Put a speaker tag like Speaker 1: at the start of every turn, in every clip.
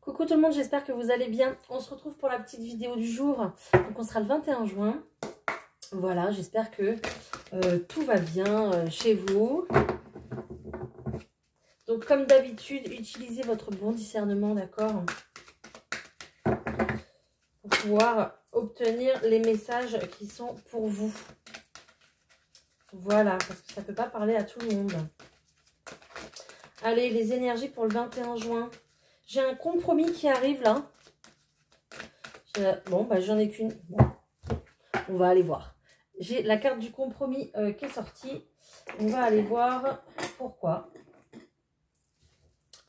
Speaker 1: Coucou tout le monde, j'espère que vous allez bien. On se retrouve pour la petite vidéo du jour. Donc on sera le 21 juin. Voilà, j'espère que tout va bien chez vous. Donc comme d'habitude, utilisez votre bon discernement, d'accord, pour pouvoir obtenir les messages qui sont pour vous. Voilà, parce que ça ne peut pas parler à tout le monde. Allez, les énergies pour le 21 juin. J'ai un compromis qui arrive là. Bon, bah j'en ai qu'une. Bon, on va aller voir. J'ai la carte du compromis qui est sortie. On va aller voir pourquoi.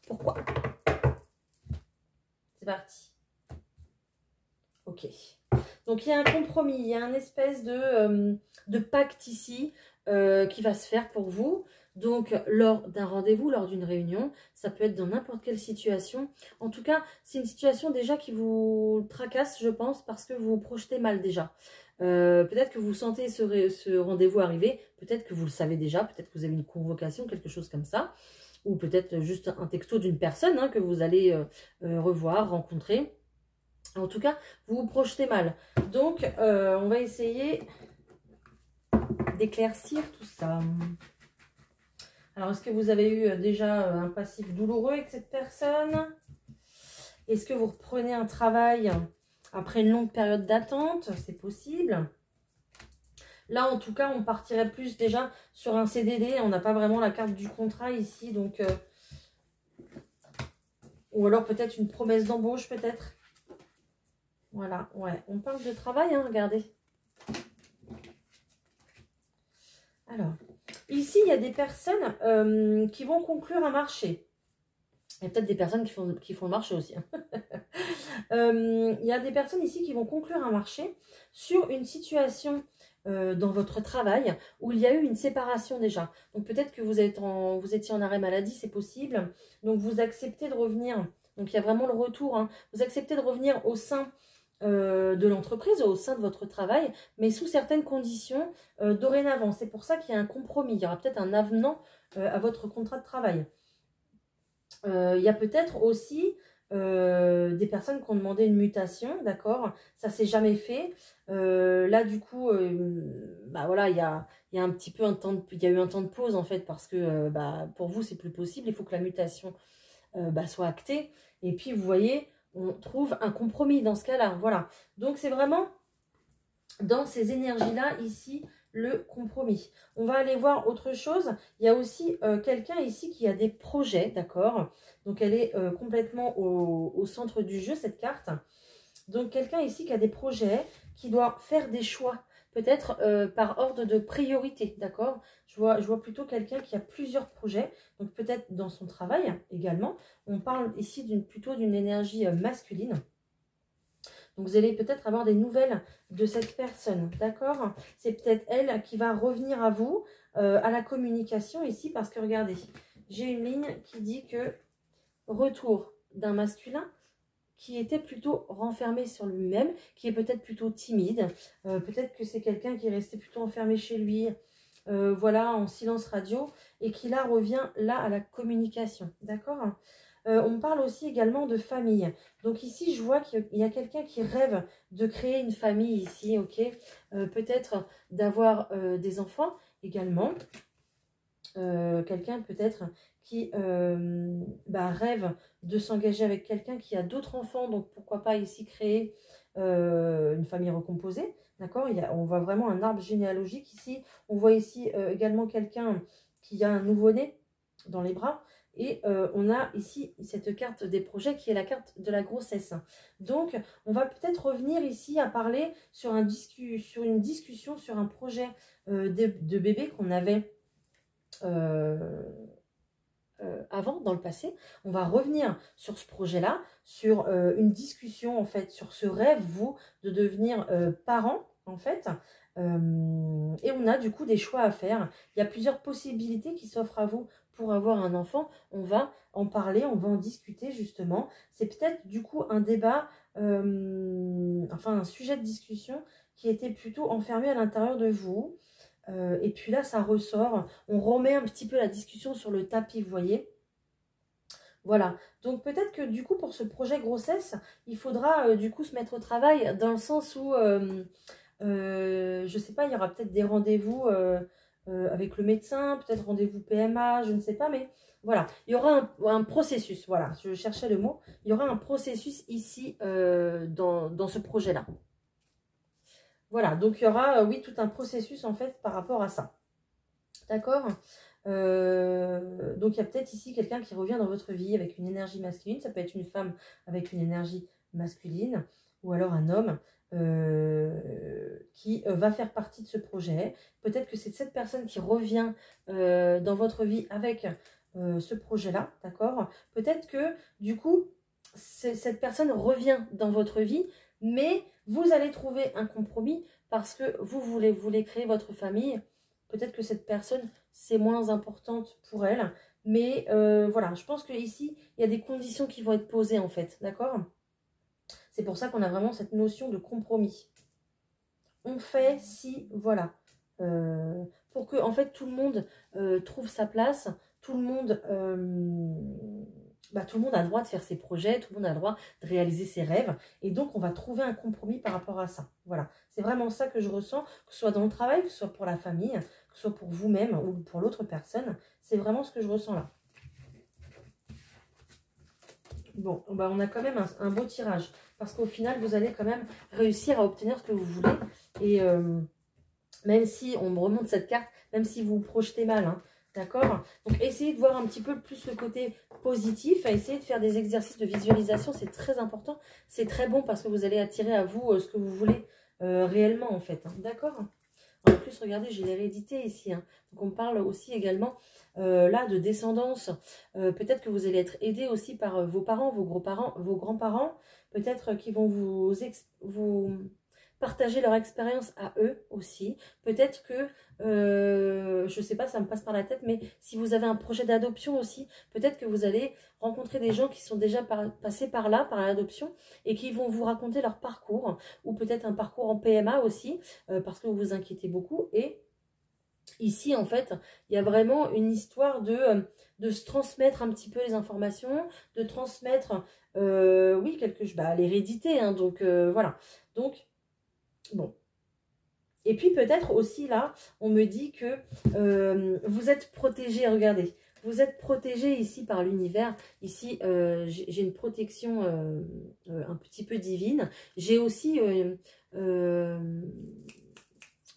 Speaker 1: Pourquoi? C'est parti. Ok. Donc, il y a un compromis. Il y a une espèce de pacte ici qui va se faire pour vous. Donc, lors d'un rendez-vous, lors d'une réunion, ça peut être dans n'importe quelle situation. En tout cas, c'est une situation déjà qui vous tracasse, je pense, parce que vous vous projetez mal déjà. Peut-être que vous sentez ce rendez-vous arriver, peut-être que vous le savez déjà, peut-être que vous avez une convocation, quelque chose comme ça, ou peut-être juste un texto d'une personne que vous allez revoir, rencontrer. En tout cas, vous vous projetez mal. Donc, on va essayer d'éclaircir tout ça. Alors, est-ce que vous avez eu déjà un passif douloureux avec cette personne? Est-ce que vous reprenez un travail après une longue période d'attente? C'est possible. Là, en tout cas, on partirait plus déjà sur un CDD. On n'a pas vraiment la carte du contrat ici. Donc, ou alors peut-être une promesse d'embauche, peut-être. Voilà, ouais. On parle de travail, regardez. Alors, ici, il y a des personnes qui vont conclure un marché. Il y a peut-être des personnes qui font le marché aussi. Il y a des personnes ici qui vont conclure un marché sur une situation dans votre travail où il y a eu une séparation déjà. Donc peut-être que vous étiez en arrêt maladie, c'est possible. Donc vous acceptez de revenir. Donc il y a vraiment le retour. Vous acceptez de revenir au sein de l'entreprise, au sein de votre travail, mais sous certaines conditions dorénavant. C'est pour ça qu'il y a un compromis. Il y aura peut-être un avenant à votre contrat de travail. Il y a peut-être aussi des personnes qui ont demandé une mutation, d'accord? Ça s'est jamais fait. Là, du coup, bah voilà, il y a un petit peu il y a eu un temps de pause en fait parce que pour vous, c'est plus possible. Il faut que la mutation soit actée. Et puis, vous voyez, on trouve un compromis dans ce cas-là. Voilà. Donc, c'est vraiment dans ces énergies-là, ici, le compromis. On va aller voir autre chose. Il y a aussi quelqu'un ici qui a des projets, d'accord? Donc, elle est complètement au centre du jeu, cette carte. Donc, quelqu'un ici qui a des projets, qui doit faire des choix, peut-être par ordre de priorité, d'accord? Je vois plutôt quelqu'un qui a plusieurs projets, donc peut-être dans son travail également. On parle ici plutôt d'une énergie masculine. Donc, vous allez peut-être avoir des nouvelles de cette personne, d'accord? C'est peut-être elle qui va revenir à vous, à la communication ici, parce que regardez, j'ai une ligne qui dit que retour d'un masculin qui était plutôt renfermé sur lui-même, qui est peut-être plutôt timide, peut-être que c'est quelqu'un qui est resté plutôt enfermé chez lui, voilà, en silence radio, et qui là revient là à la communication, d'accord? On parle aussi également de famille. Donc ici, je vois qu'il y a quelqu'un qui rêve de créer une famille ici, ok? Peut-être d'avoir des enfants également. Quelqu'un peut-être qui rêve de s'engager avec quelqu'un qui a d'autres enfants. Donc pourquoi pas ici créer une famille recomposée, d'accord? On voit vraiment un arbre généalogique ici. On voit ici également quelqu'un qui a un nouveau-né dans les bras. Et on a ici cette carte des projets qui est la carte de la grossesse. Donc, on va peut-être revenir ici à parler sur une discussion sur un projet de bébé qu'on avait avant, dans le passé. On va revenir sur ce projet-là, sur une discussion, en fait, sur ce rêve, vous, de devenir parent, en fait. Et on a du coup des choix à faire. Il y a plusieurs possibilités qui s'offrent à vous pour avoir un enfant. On va en parler, on va en discuter justement. C'est peut-être du coup un débat, enfin un sujet de discussion qui était plutôt enfermé à l'intérieur de vous. Et puis là, ça ressort. On remet un petit peu la discussion sur le tapis, vous voyez. Voilà, donc peut-être que du coup pour ce projet grossesse, il faudra du coup se mettre au travail dans le sens où, je sais pas, il y aura peut-être des rendez-vous avec le médecin, peut-être rendez-vous PMA, je ne sais pas, mais voilà, il y aura un processus, voilà, je cherchais le mot, il y aura un processus ici dans ce projet-là. Voilà, donc il y aura, oui, tout un processus en fait par rapport à ça. D'accord. Donc il y a peut-être ici quelqu'un qui revient dans votre vie avec une énergie masculine. Ça peut être une femme avec une énergie masculine ou alors un homme qui va faire partie de ce projet. Peut-être que c'est cette personne qui revient dans votre vie avec ce projet-là. D'accord. Peut-être que du coup, cette personne revient dans votre vie, mais vous allez trouver un compromis parce que vous voulez créer votre famille. Peut-être que cette personne, c'est moins importante pour elle. Mais voilà, je pense qu'ici, il y a des conditions qui vont être posées en fait. D'accord? C'est pour ça qu'on a vraiment cette notion de compromis. On fait si, voilà. Pour que en fait tout le monde trouve sa place. Tout le monde a le droit de faire ses projets, tout le monde a le droit de réaliser ses rêves. Et donc, on va trouver un compromis par rapport à ça. Voilà, c'est vraiment ça que je ressens, que ce soit dans le travail, que ce soit pour la famille, que ce soit pour vous-même ou pour l'autre personne. C'est vraiment ce que je ressens là. Bon, bah on a quand même un beau tirage. Parce qu'au final, vous allez quand même réussir à obtenir ce que vous voulez. Et même si on me remonte cette carte, même si vous vous projetez mal, hein, d'accord? Donc, essayez de voir un petit peu plus le côté positif, essayez de faire des exercices de visualisation, c'est très important. C'est très bon parce que vous allez attirer à vous ce que vous voulez réellement, en fait. Hein, d'accord? En plus, regardez, j'ai l'hérédité ici. Hein. Donc, on parle aussi également, là, de descendance. Peut-être que vous allez être aidé aussi par vos parents, vos grands-parents. Peut-être qu'ils vont vous partager leur expérience à eux aussi. Peut-être que, je ne sais pas, ça me passe par la tête, mais si vous avez un projet d'adoption aussi, peut-être que vous allez rencontrer des gens qui sont déjà passés par là, par l'adoption, et qui vont vous raconter leur parcours, ou peut-être un parcours en PMA aussi, parce que vous vous inquiétez beaucoup. Et ici, en fait, il y a vraiment une histoire de se transmettre un petit peu les informations, de transmettre, oui, l'hérédité, hein, donc voilà. Donc, bon. Et puis peut-être aussi là, on me dit que vous êtes protégé, regardez. Vous êtes protégé ici par l'univers. Ici, j'ai une protection un petit peu divine. J'ai aussi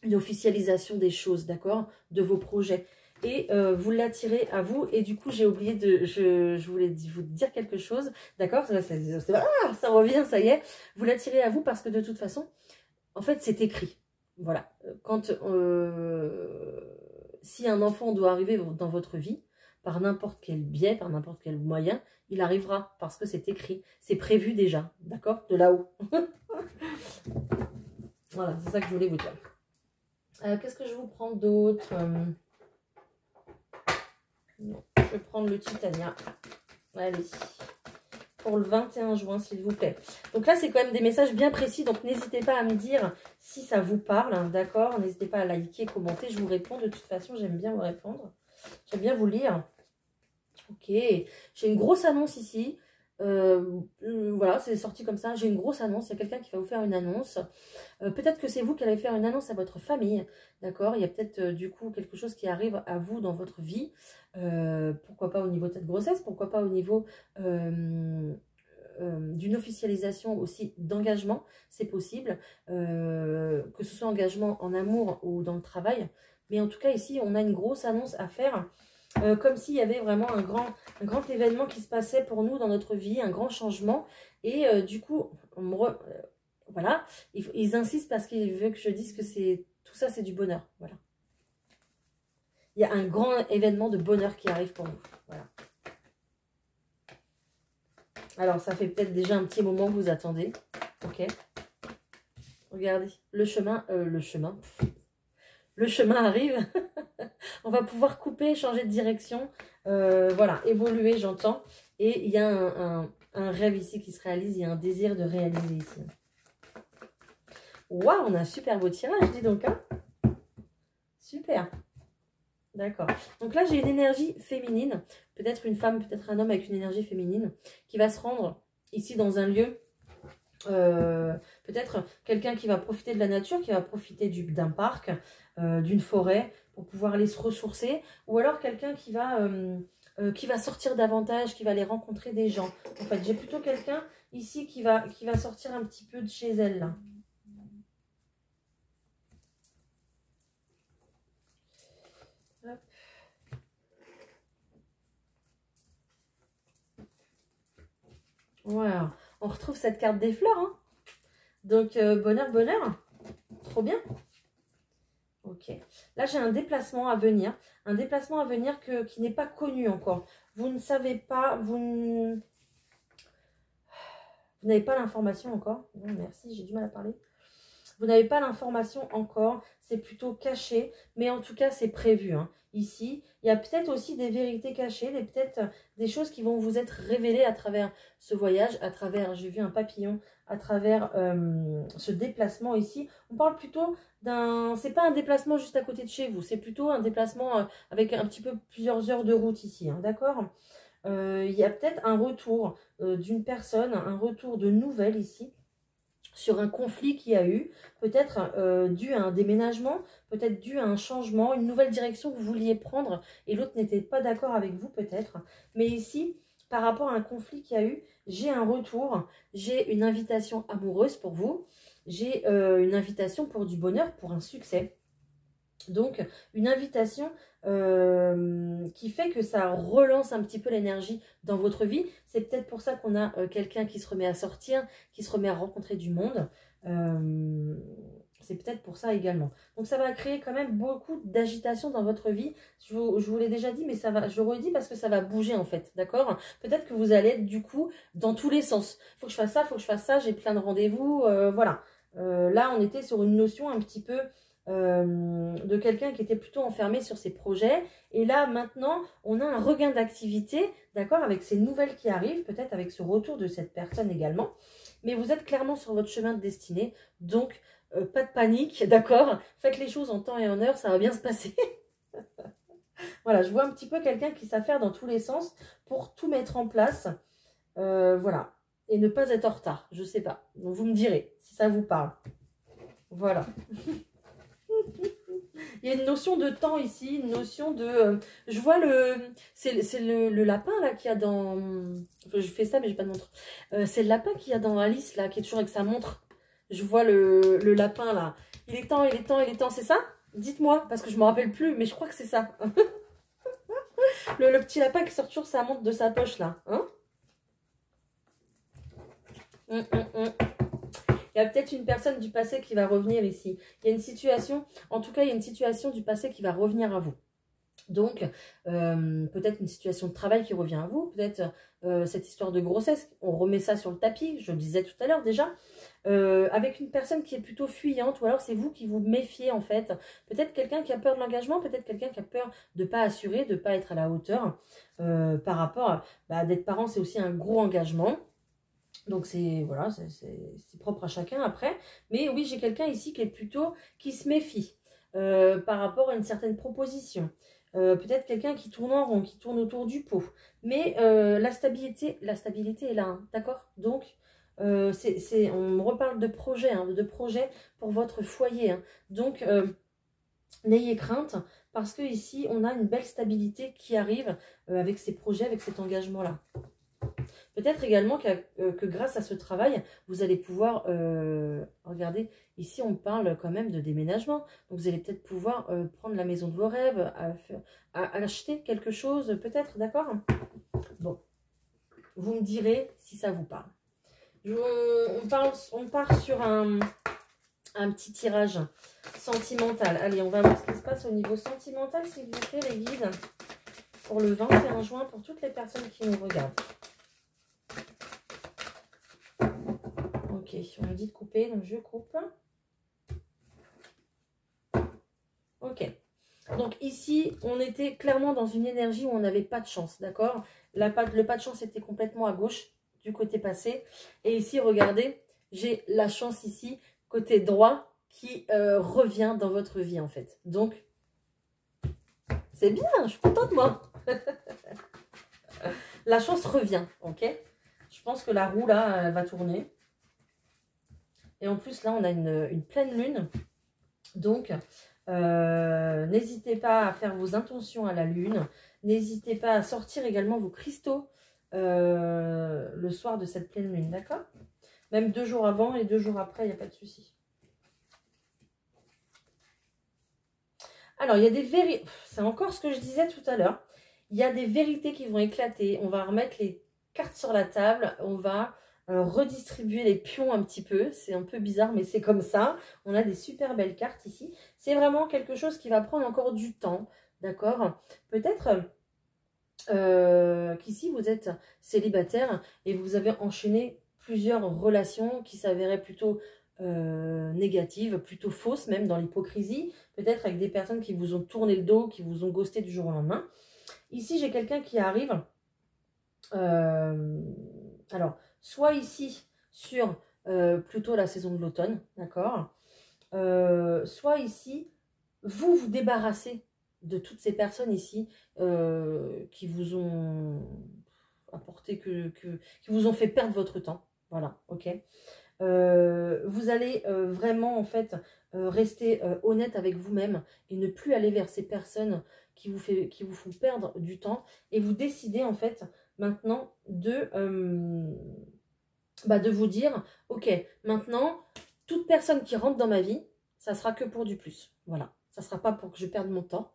Speaker 1: une officialisation des choses, d'accord, de vos projets. Et vous l'attirez à vous. Et du coup, j'ai oublié de... Je voulais vous dire quelque chose, d'accord, ça revient, ça y est. Vous l'attirez à vous parce que de toute façon, en fait, c'est écrit. Voilà. Quand si un enfant doit arriver dans votre vie, par n'importe quel biais, par n'importe quel moyen, il arrivera parce que c'est écrit. C'est prévu déjà, d'accord, de là-haut. Voilà, c'est ça que je voulais vous dire. Qu'est-ce que je vous prends d'autre? Je vais prendre le Titania. Allez. Pour le 21 juin, s'il vous plaît. Donc là, c'est quand même des messages bien précis. Donc, n'hésitez pas à me dire si ça vous parle. Hein, d'accord? N'hésitez pas à liker, commenter. Je vous réponds. De toute façon, j'aime bien vous répondre. J'aime bien vous lire. Ok. J'ai une grosse annonce ici. Voilà, c'est sorti comme ça. J'ai une grosse annonce. Il y a quelqu'un qui va vous faire une annonce. Peut-être que c'est vous qui allez faire une annonce à votre famille. D'accord? Il y a peut-être du coup quelque chose qui arrive à vous dans votre vie. Pourquoi pas au niveau de cette grossesse? Pourquoi pas au niveau d'une officialisation aussi d'engagement? C'est possible. Que ce soit engagement en amour ou dans le travail. Mais en tout cas, ici, on a une grosse annonce à faire. Comme s'il y avait vraiment un grand événement qui se passait pour nous dans notre vie, un grand changement. Et du coup, voilà, ils insistent parce qu'ils veulent que je dise que tout ça, c'est du bonheur. Voilà. Il y a un grand événement de bonheur qui arrive pour nous. Voilà. Alors, ça fait peut-être déjà un petit moment que vous attendez. Ok. Regardez, le chemin arrive. On va pouvoir couper, changer de direction. Voilà, évoluer, j'entends. Et il y a un rêve ici qui se réalise. Il y a un désir de réaliser ici. Waouh, on a un super beau tirage, dis donc. Hein, super. D'accord. Donc là, j'ai une énergie féminine. Peut-être une femme, peut-être un homme avec une énergie féminine qui va se rendre ici dans un lieu. Peut-être quelqu'un qui va profiter de la nature, qui va profiter d'un parc, d'une forêt pour pouvoir aller se ressourcer. Ou alors quelqu'un qui va sortir davantage, qui va aller rencontrer des gens. En fait, j'ai plutôt quelqu'un ici qui va sortir un petit peu de chez elle, là. Hop. Voilà. On retrouve cette carte des fleurs, hein. Donc, bonheur, bonheur. Trop bien. Ok. Là, j'ai un déplacement à venir. Un déplacement à venir qui n'est pas connu encore. Vous ne savez pas, vous n'avez pas l'information encore. Non, merci, j'ai du mal à parler. Vous n'avez pas l'information encore. C'est plutôt caché. Mais en tout cas, c'est prévu, hein. Ici, il y a peut-être aussi des vérités cachées, peut-être des choses qui vont vous être révélées à travers ce voyage, à travers, j'ai vu un papillon, à travers ce déplacement ici. On parle plutôt c'est pas un déplacement juste à côté de chez vous, c'est plutôt un déplacement avec un petit peu plusieurs heures de route ici, hein, d'accord? Il y a peut-être un retour d'une personne, un retour de nouvelles ici, sur un conflit qu'il y a eu, peut-être dû à un déménagement, peut-être dû à un changement, une nouvelle direction que vous vouliez prendre et l'autre n'était pas d'accord avec vous peut-être. Mais ici, par rapport à un conflit qu'il y a eu, j'ai un retour, j'ai une invitation amoureuse pour vous, j'ai une invitation pour du bonheur, pour un succès. Donc, une invitation qui fait que ça relance un petit peu l'énergie dans votre vie. C'est peut-être pour ça qu'on a quelqu'un qui se remet à sortir, qui se remet à rencontrer du monde. C'est peut-être pour ça également. Donc, ça va créer quand même beaucoup d'agitation dans votre vie. Je vous l'ai déjà dit, mais je le redis parce que ça va bouger en fait, d'accord? Peut-être que vous allez être du coup dans tous les sens. Il faut que je fasse ça, il faut que je fasse ça, j'ai plein de rendez-vous, voilà. Là, on était sur une notion un petit peu de quelqu'un qui était plutôt enfermé sur ses projets. Et là, maintenant, on a un regain d'activité, d'accord, avec ces nouvelles qui arrivent, peut-être avec ce retour de cette personne également. Mais vous êtes clairement sur votre chemin de destinée, donc pas de panique, d'accord? Faites les choses en temps et en heure, ça va bien se passer. Voilà, je vois un petit peu quelqu'un qui s'affaire dans tous les sens pour tout mettre en place. Voilà. Et ne pas être en retard, je sais pas. Donc, vous me direz si ça vous parle. Voilà. Il y a une notion de temps ici, une notion de... je vois c'est le lapin là qu'il y a dans... Enfin, je fais ça mais j'ai pas de montre. C'est le lapin qu'il y a dans Alice là, qui est toujours avec sa montre. Je vois le lapin là. Il est temps, il est temps, il est temps, c'est ça? Dites-moi, parce que je me rappelle plus, mais je crois que c'est ça. le petit lapin qui sort toujours sa montre de sa poche là. Hein? Il y a peut-être une personne du passé qui va revenir ici. Il y a une situation, en tout cas, il y a une situation du passé qui va revenir à vous. Donc, peut-être une situation de travail qui revient à vous, peut-être cette histoire de grossesse, on remet ça sur le tapis, je le disais tout à l'heure déjà, avec une personne qui est plutôt fuyante, ou alors c'est vous qui vous méfiez en fait. Peut-être quelqu'un qui a peur de l'engagement, peut-être quelqu'un qui a peur de ne pas assurer, de ne pas être à la hauteur. Par rapport à d'être parent, c'est aussi un gros engagement. Donc c'est voilà, c'est propre à chacun après. Mais oui, j'ai quelqu'un ici qui se méfie par rapport à une certaine proposition. Peut-être quelqu'un qui tourne en rond, qui tourne autour du pot. Mais la stabilité est là, hein, d'accord? Donc on me reparle de projet, hein, de projet pour votre foyer. Hein. Donc n'ayez crainte parce que ici on a une belle stabilité qui arrive avec ces projets, avec cet engagement-là. Peut-être également que grâce à ce travail, vous allez pouvoir, regardez, ici on parle quand même de déménagement. Donc vous allez peut-être pouvoir prendre la maison de vos rêves, à acheter quelque chose peut-être, d'accord? Bon, vous me direz si ça vous parle. On part sur un petit tirage sentimental. Allez, on va voir ce qui se passe au niveau sentimental, s'il vous plaît, les guides, pour le 21 juin, pour toutes les personnes qui nous regardent. Ok, on me dit de couper, donc je coupe. Ok. Donc ici, on était clairement dans une énergie où on n'avait pas de chance, d'accord? Le pas de chance était complètement à gauche, du côté passé. Et ici, regardez, j'ai la chance ici, côté droit, qui revient dans votre vie, en fait. Donc, C'est bien, je suis contente moi. La chance revient, ok? Je pense que la roue là, elle va tourner. Et en plus là, on a une pleine lune. Donc, n'hésitez pas à faire vos intentions à la lune. N'hésitez pas à sortir également vos cristaux le soir de cette pleine lune, d'accord? Même 2 jours avant et 2 jours après, il n'y a pas de souci. Alors, il y a des vérités. C'est encore ce que je disais tout à l'heure. Il y a des vérités qui vont éclater. On va remettre les cartes sur la table. On va redistribuer les pions un petit peu. C'est un peu bizarre, mais c'est comme ça. On a des super belles cartes ici. C'est vraiment quelque chose qui va prendre encore du temps. D'accord? Peut-être qu'ici, vous êtes célibataire et vous avez enchaîné plusieurs relations qui s'avéraient plutôt négatives, plutôt fausses même dans l'hypocrisie, peut-être avec des personnes qui vous ont tourné le dos, qui vous ont ghosté du jour au lendemain. Ici, j'ai quelqu'un qui arrive, alors, soit ici sur plutôt la saison de l'automne, d'accord, soit ici, vous vous débarrassez de toutes ces personnes ici qui vous ont apporté, qui vous ont fait perdre votre temps. Voilà, ok. Vous allez vraiment en fait rester honnête avec vous-même et ne plus aller vers ces personnes qui vous font perdre du temps, et vous décidez en fait maintenant de vous dire ok, maintenant toute personne qui rentre dans ma vie, ça sera que pour du plus. Voilà, ça sera pas pour que je perde mon temps.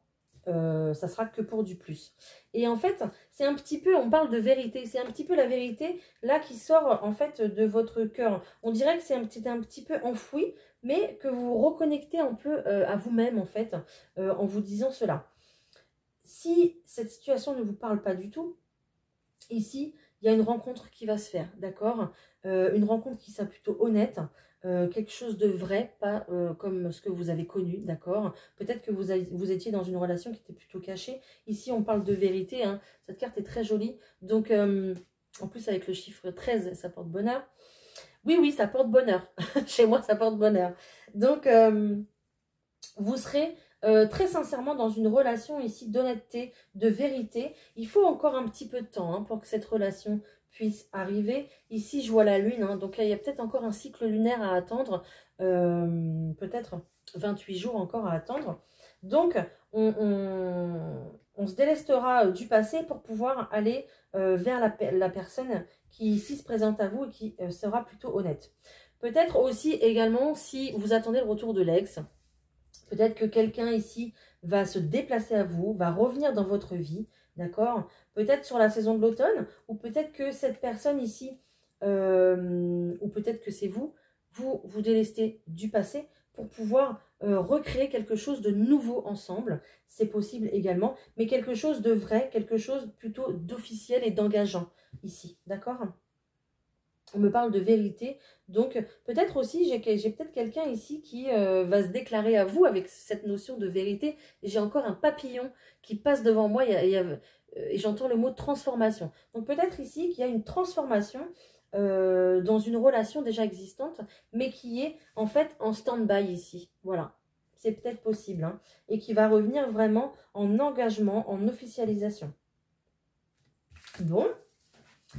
Speaker 1: Ça sera que pour du plus. Et en fait, c'est un petit peu, on parle de vérité, c'est un petit peu la vérité là qui sort en fait de votre cœur. On dirait que c'est un petit peu enfoui, mais que vous vous reconnectez un peu à vous-même en fait, en vous disant cela. Si cette situation ne vous parle pas du tout, ici, il y a une rencontre qui va se faire, d'accord? Une rencontre qui sera plutôt honnête, quelque chose de vrai, pas comme ce que vous avez connu, d'accord? Peut-être que vous étiez dans une relation qui était plutôt cachée. Ici, on parle de vérité, hein. Cette carte est très jolie. Donc, en plus, avec le chiffre 13, ça porte bonheur. Oui, oui, ça porte bonheur. Chez moi, ça porte bonheur. Donc, vous serez très sincèrement dans une relation ici d'honnêteté, de vérité. Il faut encore un petit peu de temps hein, pour que cette relation puisse arriver. Ici, je vois la lune, hein, donc il y a peut-être encore un cycle lunaire à attendre, peut-être 28 jours encore à attendre. Donc, on se délestera du passé pour pouvoir aller vers la personne qui ici se présente à vous et qui sera plutôt honnête. Peut-être aussi également si vous attendez le retour de l'ex. Peut-être que quelqu'un ici va se déplacer à vous, va revenir dans votre vie, d'accord? Peut-être sur la saison de l'automne, ou peut-être que cette personne ici, ou peut-être que c'est vous, vous délestez du passé pour pouvoir recréer quelque chose de nouveau ensemble. C'est possible également, mais quelque chose de vrai, quelque chose plutôt d'officiel et d'engageant ici, d'accord? On me parle de vérité, donc peut-être aussi, j'ai peut-être quelqu'un ici qui va se déclarer à vous avec cette notion de vérité. J'ai encore un papillon qui passe devant moi et j'entends le mot transformation. Donc peut-être ici qu'il y a une transformation dans une relation déjà existante, mais qui est en fait en stand-by ici. Voilà, c'est peut-être possible, hein, et qui va revenir vraiment en engagement, en officialisation. Bon.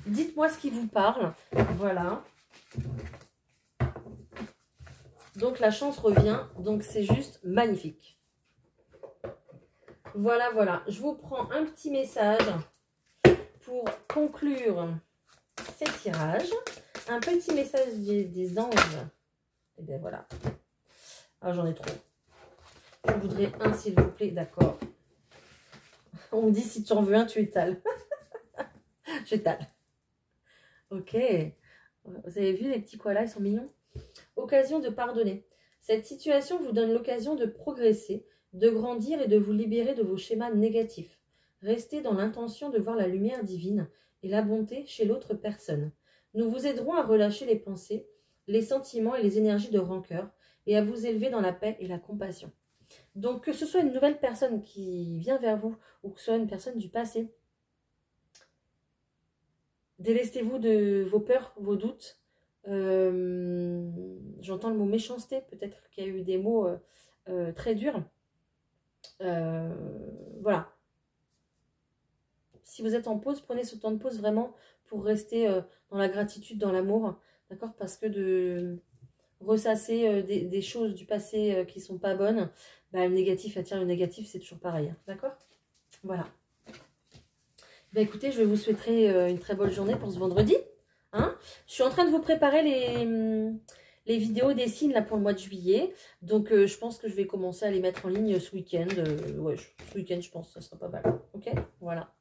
Speaker 1: Dites-moi ce qui vous parle. Voilà. Donc, la chance revient. Donc, c'est juste magnifique. Voilà, voilà. Je vous prends un petit message pour conclure ces tirages. Un petit message des anges. Et bien, voilà. Ah, j'en ai trop. Je voudrais un, s'il vous plaît. D'accord. On me dit, si tu en veux un, tu étales. J'étale. Ok. Vous avez vu les petits koalas, ils sont mignons. Occasion de pardonner. Cette situation vous donne l'occasion de progresser, de grandir et de vous libérer de vos schémas négatifs. Restez dans l'intention de voir la lumière divine et la bonté chez l'autre personne. Nous vous aiderons à relâcher les pensées, les sentiments et les énergies de rancœur et à vous élever dans la paix et la compassion. Donc que ce soit une nouvelle personne qui vient vers vous ou que ce soit une personne du passé, délestez-vous de vos peurs, vos doutes. J'entends le mot méchanceté, peut-être qu'il y a eu des mots très durs. Voilà, si vous êtes en pause, prenez ce temps de pause vraiment pour rester dans la gratitude, dans l'amour, d'accord? Parce que de ressasser des choses du passé qui sont pas bonnes, bah, le négatif attire le négatif, c'est toujours pareil, hein, d'accord? Voilà. Bah, écoutez, je vous souhaiterai une très bonne journée pour ce vendredi. Hein, je suis en train de vous préparer les vidéos des signes là, pour le mois de juillet. Donc, je pense que je vais commencer à les mettre en ligne ce week-end. Ouais, ce week-end, je pense que ça sera pas mal. Ok, voilà.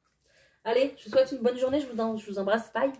Speaker 1: Allez, je vous souhaite une bonne journée. Je vous embrasse. Bye.